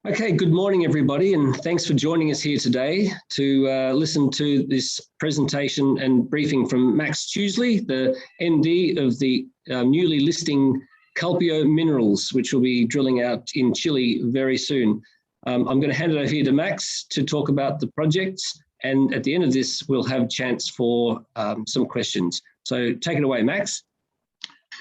Okay, good morning, everybody, and thanks for joining us here today to listen to this presentation and briefing from Max Tuesley, the MD of the newly listing Culpeo minerals, which will be drilling out in Chile very soon. I'm going to hand it over here to Max to talk about the projects, and at the end of this, we'll have a chance for some questions. So take it away, Max.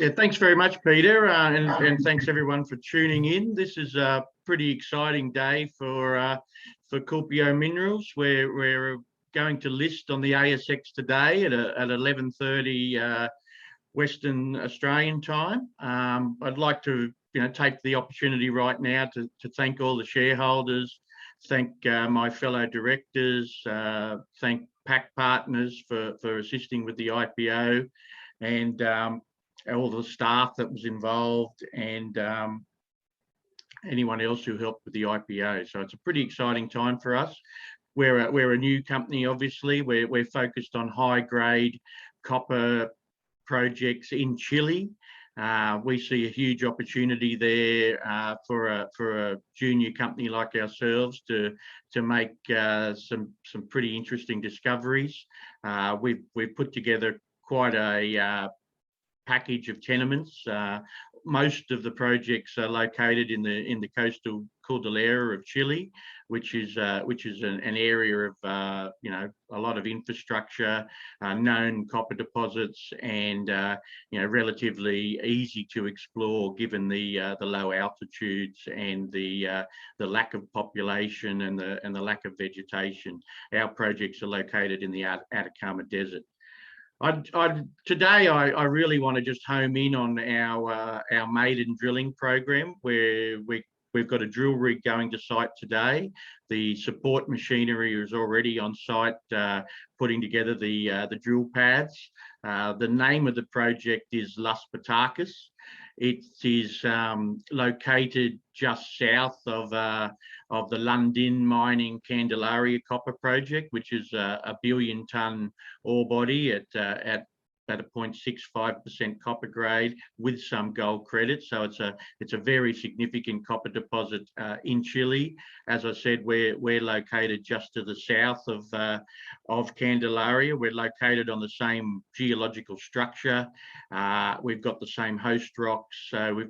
Yeah, thanks very much, Peter, and thanks everyone for tuning in. This is a pretty exciting day for Culpeo Minerals. We're going to list on the ASX today at 11:30 Western Australian time. I'd like to take the opportunity right now to thank all the shareholders, thank my fellow directors, thank PAC partners for assisting with the IPO, and all the staff that was involved, and anyone else who helped with the IPO. So it's a pretty exciting time for us. We're a new company, obviously. We're focused on high-grade copper projects in Chile. We see a huge opportunity there for a junior company like ourselves to make some pretty interesting discoveries. We've put together quite a package of tenements. Most of the projects are located in the coastal Cordillera of Chile, which is an area of a lot of infrastructure, known copper deposits, and relatively easy to explore given the low altitudes and the lack of population and the lack of vegetation. Our projects are located in the Atacama Desert. Today, I really want to just home in on our maiden drilling program, where we've got a drill rig going to site today. The support machinery is already on site, putting together the drill pads. The name of the project is Las Patacas. It is located just south of the Lundin Mining Candelaria copper project, which is a billion-ton ore body at a 0.65% copper grade with some gold credit. So it's a very significant copper deposit in Chile. As I said, we're located just to the south of Candelaria. We're located on the same geological structure. We've got the same host rocks. So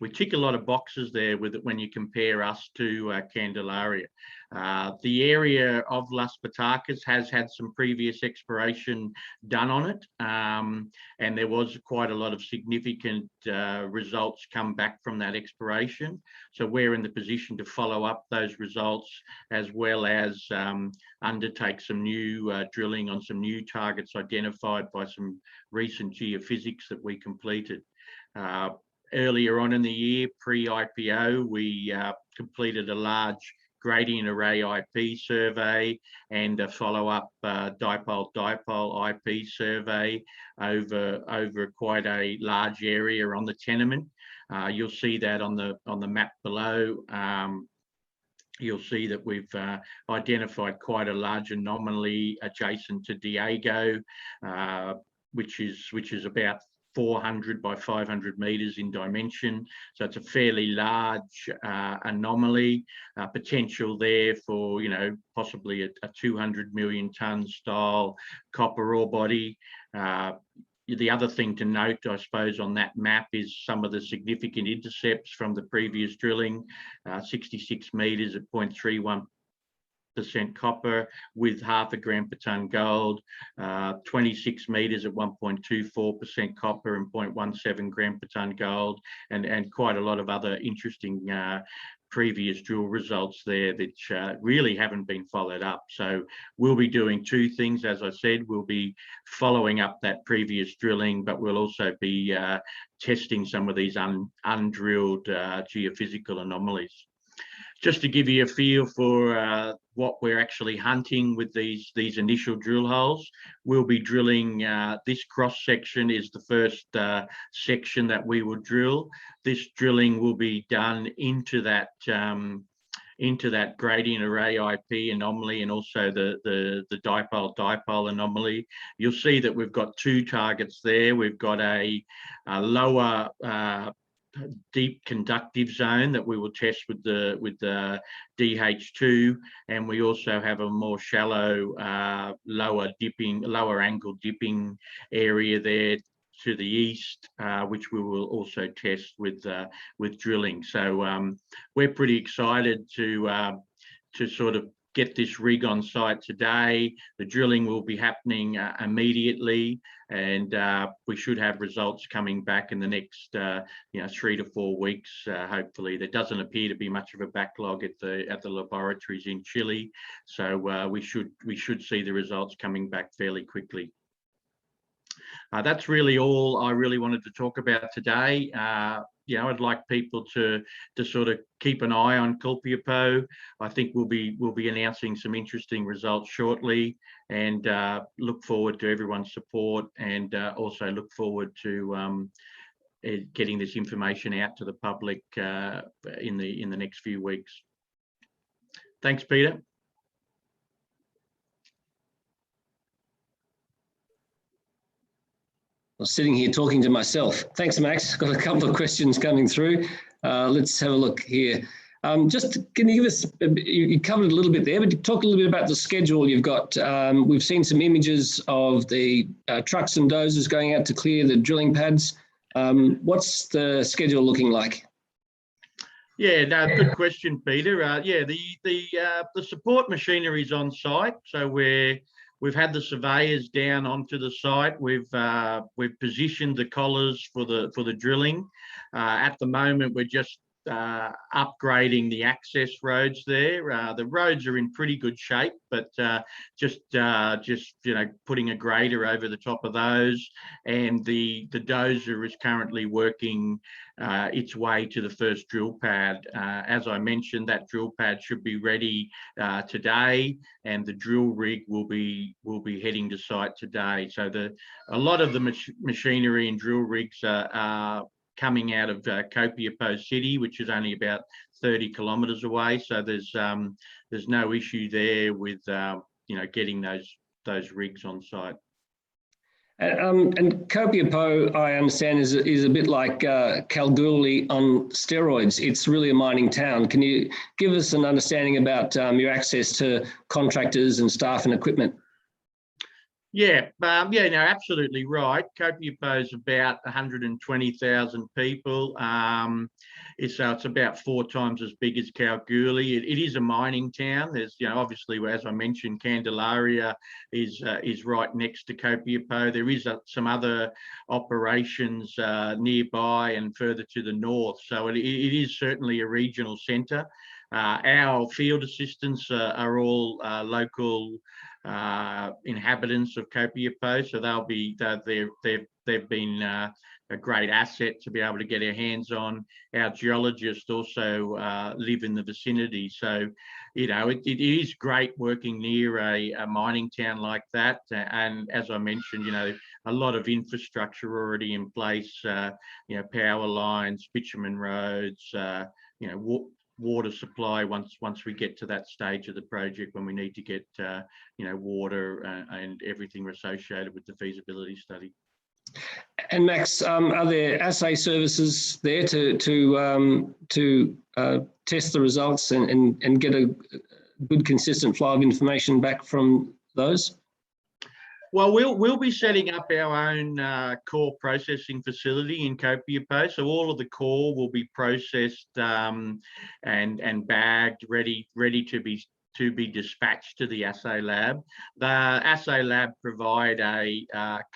we tick a lot of boxes there when you compare us to Candelaria. The area of Las Patacas has had some previous exploration done on it, and there was quite a lot of significant results come back from that exploration. So we're in the position to follow up those results, as well as undertake some new drilling on some new targets identified by some recent geophysics that we completed. Earlier on in the year, pre-IPO, we completed a large gradient array IP survey and a follow-up dipole-dipole IP survey over quite a large area on the tenement. You'll see that on the map below. You'll see that we've identified quite a large anomaly adjacent to Diego, which is about 400 by 500 meters in dimension. So it's a fairly large anomaly, potential there for, possibly a 200 million ton style copper ore body. The other thing to note, I suppose, on that map is some of the significant intercepts from the previous drilling, 66 meters at 0.31% copper with 0.5 gram per ton gold, 26 meters at 1.24% copper and 0.17 gram per ton gold, and quite a lot of other interesting previous drill results there that really haven't been followed up. So we'll be doing two things. As I said, we'll be following up that previous drilling, but we'll also be testing some of these undrilled geophysical anomalies. Just to give you a feel for what we're actually hunting with these initial drill holes, we'll be drilling, this cross section is the first section that we will drill. This drilling will be done into that gradient array IP anomaly and also the dipole-dipole anomaly. You'll see that we've got two targets there. We've got a lower deep conductive zone that we will test with the DH2, and we also have a more shallow, lower angle dipping area there to the east, which we will also test with drilling. So we're pretty excited to sort of get this rig on site today. The drilling will be happening immediately, and we should have results coming back in the next 3 to 4 weeks. Hopefully, there doesn't appear to be much of a backlog at the laboratories in Chile, so we should see the results coming back fairly quickly. That's really all I really wanted to talk about today. I'd like people to sort of keep an eye on Culpeo. I think we'll be announcing some interesting results shortly, and look forward to everyone's support, and also look forward to getting this information out to the public in the next few weeks. Thanks, Peter. I was sitting here talking to myself. Thanks, Max. Got a couple of questions coming through. Let's have a look here. Just can you give us, you covered a little bit there, but talk a little bit about the schedule you've got. We've seen some images of the trucks and dozers going out to clear the drilling pads. What's the schedule looking like? Yeah, no, good question, Peter. The support machinery is on site, so we've had the surveyors down onto the site. We've positioned the collars for the drilling. At the moment, we're just upgrading the access roads there. The roads are in pretty good shape, but just putting a grader over the top of those, and the dozer is currently working its way to the first drill pad. As I mentioned, that drill pad should be ready today, and the drill rig will be heading to site today. So a lot of the machinery and drill rigs are coming out of Culpeo City, which is only about 30 kilometres away. So there's no issue there with getting those rigs on site. And Culpeo, I understand, is a bit like Kalgoorlie on steroids. It's really a mining town. Can you give us an understanding about your access to contractors and staff and equipment? Yeah, no, absolutely right. Culpeo is about 120,000 people. It's about 4 times as big as Kalgoorlie. It is a mining town. There's, obviously, as I mentioned, Candelaria is right next to Culpeo. There is some other operations nearby and further to the north. So it is certainly a regional centre. Our field assistants are all local inhabitants of Culpeo, so they've been a great asset to be able to get our hands on. Our geologists also live in the vicinity, so it is great working near a mining town like that. And as I mentioned, a lot of infrastructure already in place. Power lines, bitumen roads, water supply once we get to that stage of the project when we need to get water and everything associated with the feasibility study. And Max, are there assay services there to test the results and get a good consistent flow of information back from those? Well, we'll be setting up our own core processing facility in Culpeo. So all of the core will be processed and bagged, ready to be dispatched to the assay lab. The assay lab provide a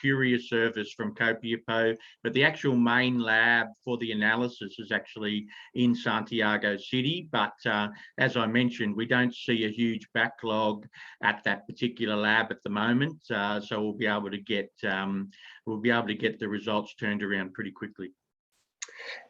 courier service from Culpeo, but the actual main lab for the analysis is actually in Santiago City. But as I mentioned, we don't see a huge backlog at that particular lab at the moment, so we'll be able to get the results turned around pretty quickly.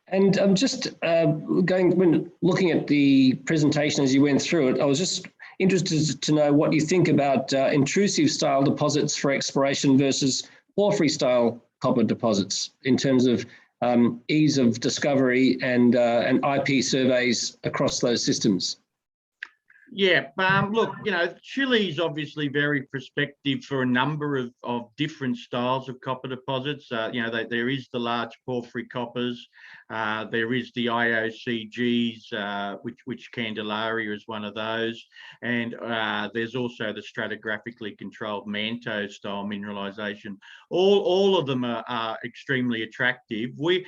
And just when looking at the presentation as you went through it, I was just interested to know what you think about intrusive style deposits for exploration versus porphyry style copper deposits in terms of ease of discovery and IP surveys across those systems. Yeah, look, Chile is obviously very prospective for a number of different styles of copper deposits. There is the large porphyry coppers, there is the IOCGs, which Candelaria is one of those, and there's also the stratigraphically controlled manto style mineralisation. All of them are extremely attractive. We're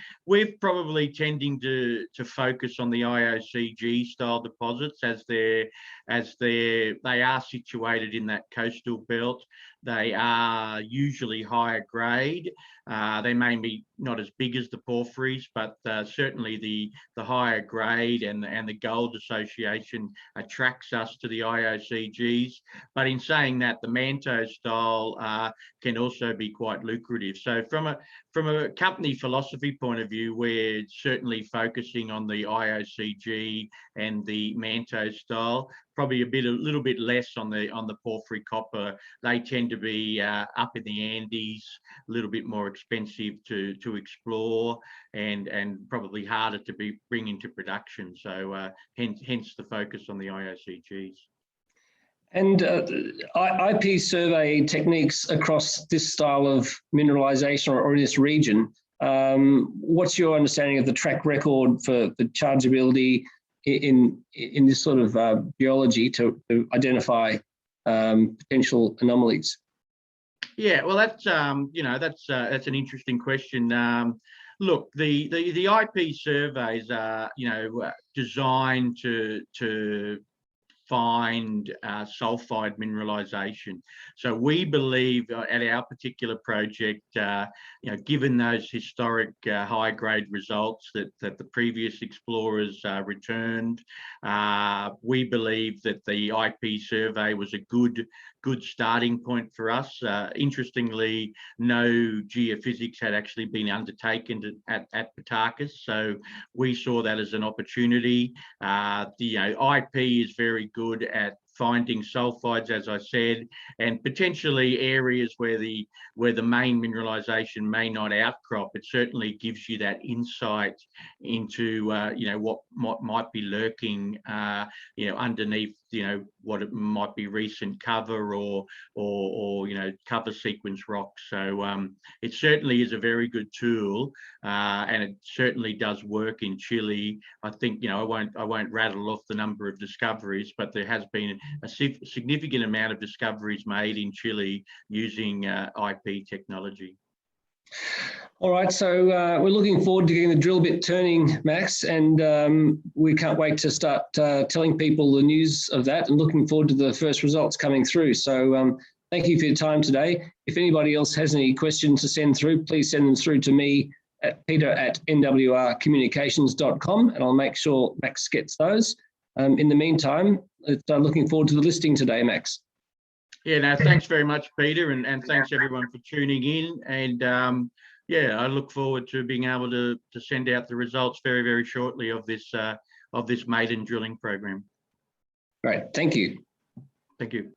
probably tending to focus on the IOCG style deposits as they are situated in that coastal belt. They are usually higher grade. They may be not as big as the porphyries, but certainly the higher grade and the gold association attracts us to the IOCGs. But in saying that, the manto style can also be quite lucrative. So from a company philosophy point of view, we're certainly focusing on the IOCG and the manto style. Probably a little bit less on the porphyry copper. They tend to be up in the Andes, a little bit more expensive to explore, and probably harder to bring into production. So hence the focus on the IOCGs. And IP survey techniques across this style of mineralisation or in this region. What's your understanding of the track record for the chargeability in this sort of geology to identify potential anomalies? Yeah, well, that's an interesting question. Look, the IP surveys are designed to find sulfide mineralisation. So we believe at our particular project, given those historic high-grade results that the previous explorers returned, we believe that the IP survey was a good starting point for us. Interestingly, no geophysics had actually been undertaken at Patakis, so we saw that as an opportunity. IP is very good at finding sulfides, as I said, and potentially areas where the main mineralisation may not outcrop. It certainly gives you that insight into what might be lurking underneath what it might be recent cover or cover sequence rocks. So it certainly is a very good tool, and it certainly does work in Chile. I think I won't rattle off the number of discoveries, but there has been a significant amount of discoveries made in Chile using IP technology. All right, so we're looking forward to getting the drill bit turning, Max, and we can't wait to start telling people the news of that, and looking forward to the first results coming through. So thank you for your time today. If anybody else has any questions to send through, please send them through to me at peter@nwrcommunications.com, and I'll make sure Max gets those. In the meantime, looking forward to the listing today, Max. Yeah, no, thanks very much, Peter, and thanks everyone for tuning in. And I look forward to being able to send out the results very, very shortly of this maiden drilling program. Great, thank you. Thank you.